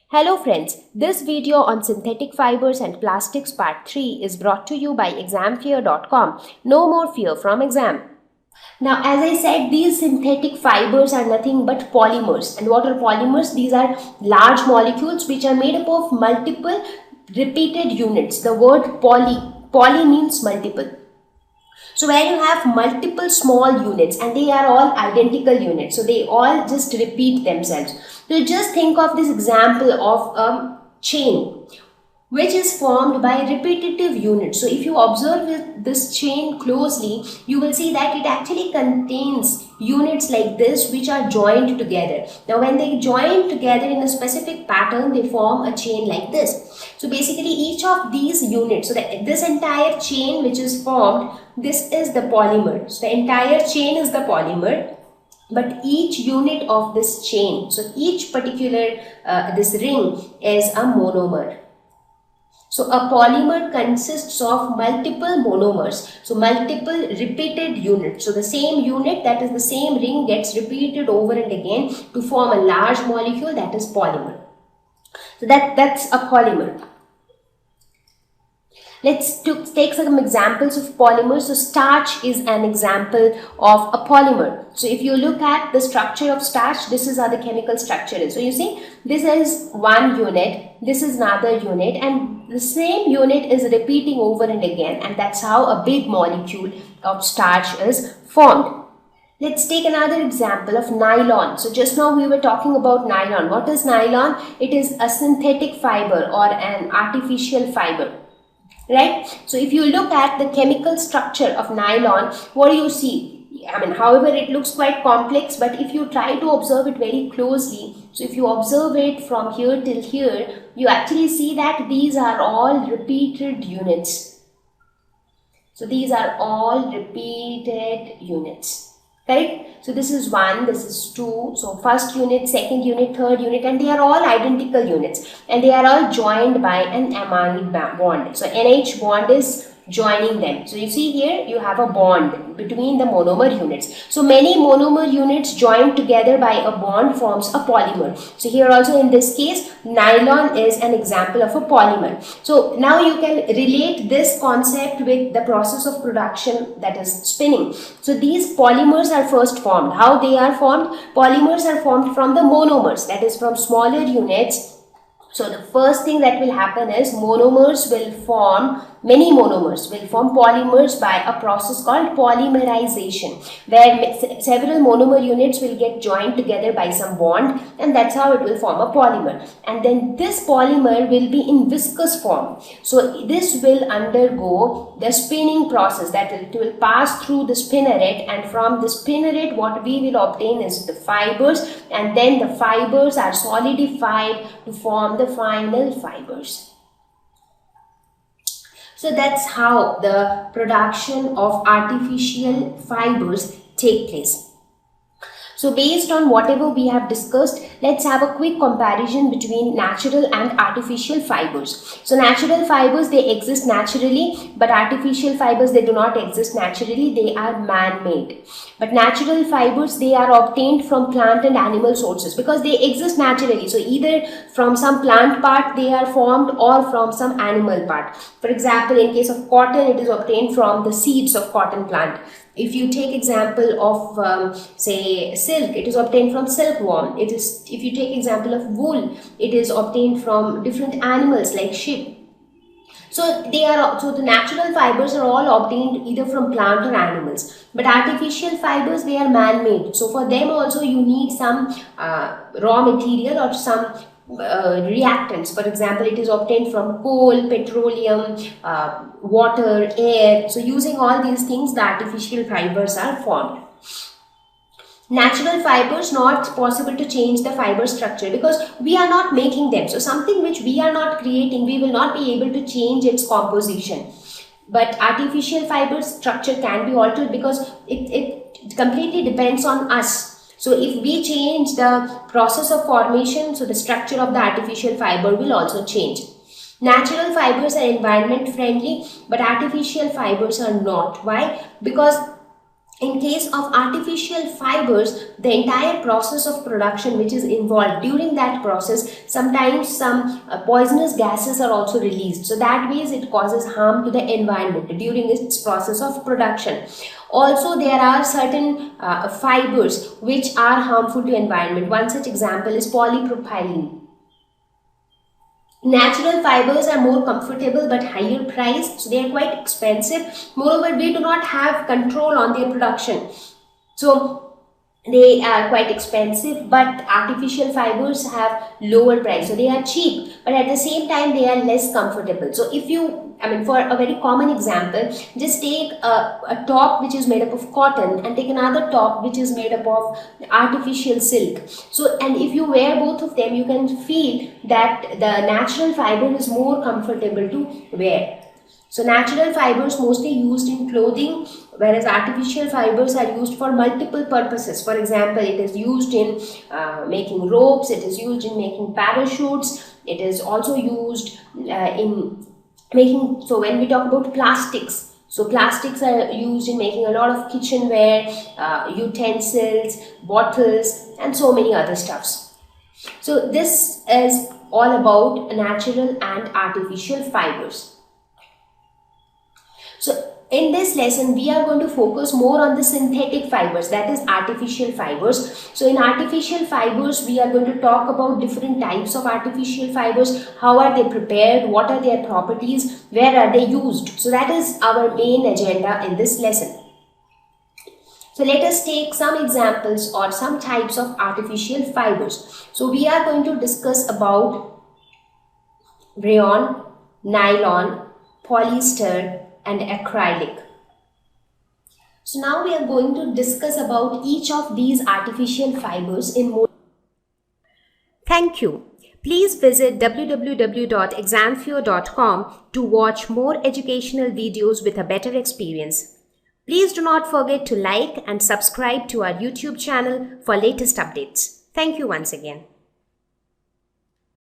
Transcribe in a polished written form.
Hello friends, this video on synthetic fibers and plastics part 3 is brought to you by examfear.com. No more fear from exam. Now, as I said, these synthetic fibers are nothing but polymers. And what are polymers? These are large molecules which are made up of multiple repeated units. The word poly means multiple. So where you have multiple small units and they are all identical units. So they all just repeat themselves. So just think of this example of a chain which is formed by repetitive units. So if you observe this chain closely, you will see that it actually contains units like this which are joined together. Now when they join together in a specific pattern, they form a chain like this. So basically each of these units, so that this entire chain which is formed, this is the polymer. So the entire chain is the polymer. But each unit of this chain, so each particular this ring is a monomer. So a polymer consists of multiple monomers, so multiple repeated units. So the same unit, that is the same ring, gets repeated over and again to form a large molecule, that is polymer. So that's a polymer. Let's take some examples of polymers. So starch is an example of a polymer. So if you look at the structure of starch, this is how the chemical structure is. So you see, this is one unit, this is another unit, and the same unit is repeating over and again, and that's how a big molecule of starch is formed. Let's take another example of nylon. So just now we were talking about nylon. What is nylon? It is a synthetic fiber or an artificial fiber. Right? So if you look at the chemical structure of nylon, what do you see? I mean, however, it looks quite complex, but if you try to observe it very closely, so if you observe it from here till here, you actually see that these are all repeated units. So these are all repeated units. Correct? So this is 1, this is 2, so first unit, second unit, third unit, and they are all identical units and they are all joined by an amide bond. So NH bond is joining them. So you see here you have a bond between the monomer units. So many monomer units joined together by a bond forms a polymer. So here also in this case, nylon is an example of a polymer. So now you can relate this concept with the process of production, that is spinning. So these polymers are first formed. How they are formed? Polymers are formed from the monomers, that is from smaller units. So the first thing that will happen is monomers will form, many monomers will form polymers by a process called polymerization, where several monomer units will get joined together by some bond, and that's how it will form a polymer. And then this polymer will be in viscous form. So this will undergo the spinning process, that it will pass through the spinneret, and from the spinneret what we will obtain is the fibers, and then the fibers are solidified to form the final fibers. So that's how the production of artificial fibers take place. So based on whatever we have discussed, let's have a quick comparison between natural and artificial fibers. So natural fibers, they exist naturally, but artificial fibers, they do not exist naturally, they are man-made. But natural fibers, they are obtained from plant and animal sources because they exist naturally. So either from some plant part they are formed or from some animal part. For example, in case of cotton, it is obtained from the seeds of cotton plant. If you take example of say silk, it is obtained from silkworm. If you take example of wool, it is obtained from different animals like sheep. So the natural fibers are all obtained either from plant or animals. But artificial fibers, they are man-made. So for them also you need some raw material or some reactants. For example, it is obtained from coal, petroleum, water, air. So using all these things, the artificial fibers are formed. Natural fibers, not possible to change the fiber structure because we are not making them. So something which we are not creating, we will not be able to change its composition. But artificial fiber structure can be altered because it completely depends on us. So if we change the process of formation, so the structure of the artificial fiber will also change. Natural fibers are environment friendly, but artificial fibers are not. Why? Because In case of artificial fibers, the entire process of production which is involved, during that process, sometimes some poisonous gases are also released. So that means it causes harm to the environment during its process of production. Also, there are certain fibers which are harmful to environment. One such example is polypropylene. Natural fibers are more comfortable but higher priced, so they are quite expensive. Moreover, we do not have control on their production, so they are quite expensive. But artificial fibers have lower price, so they are cheap, but at the same time they are less comfortable. So if you, for a very common example, just take a top which is made up of cotton and take another top which is made up of artificial silk. So, and if you wear both of them, you can feel that the natural fiber is more comfortable to wear. So natural fibers mostly used in clothing, whereas artificial fibers are used for multiple purposes. For example, it is used in making ropes, it is used in making parachutes, it is also used in making, so when we talk about plastics, so plastics are used in making a lot of kitchenware, utensils, bottles, and so many other stuffs. So this is all about natural and artificial fibers. So in this lesson, we are going to focus more on the synthetic fibers, that is artificial fibers. So in artificial fibers, we are going to talk about different types of artificial fibers, how are they prepared, what are their properties, where are they used. So that is our main agenda in this lesson. So let us take some examples or some types of artificial fibers. So we are going to discuss about rayon, nylon, polyester, and acrylic. So now we are going to discuss about each of these artificial fibers in more. Thank you. Please visit www.examfear.com to watch more educational videos with a better experience. Please do not forget to like and subscribe to our YouTube channel for latest updates. Thank you once again.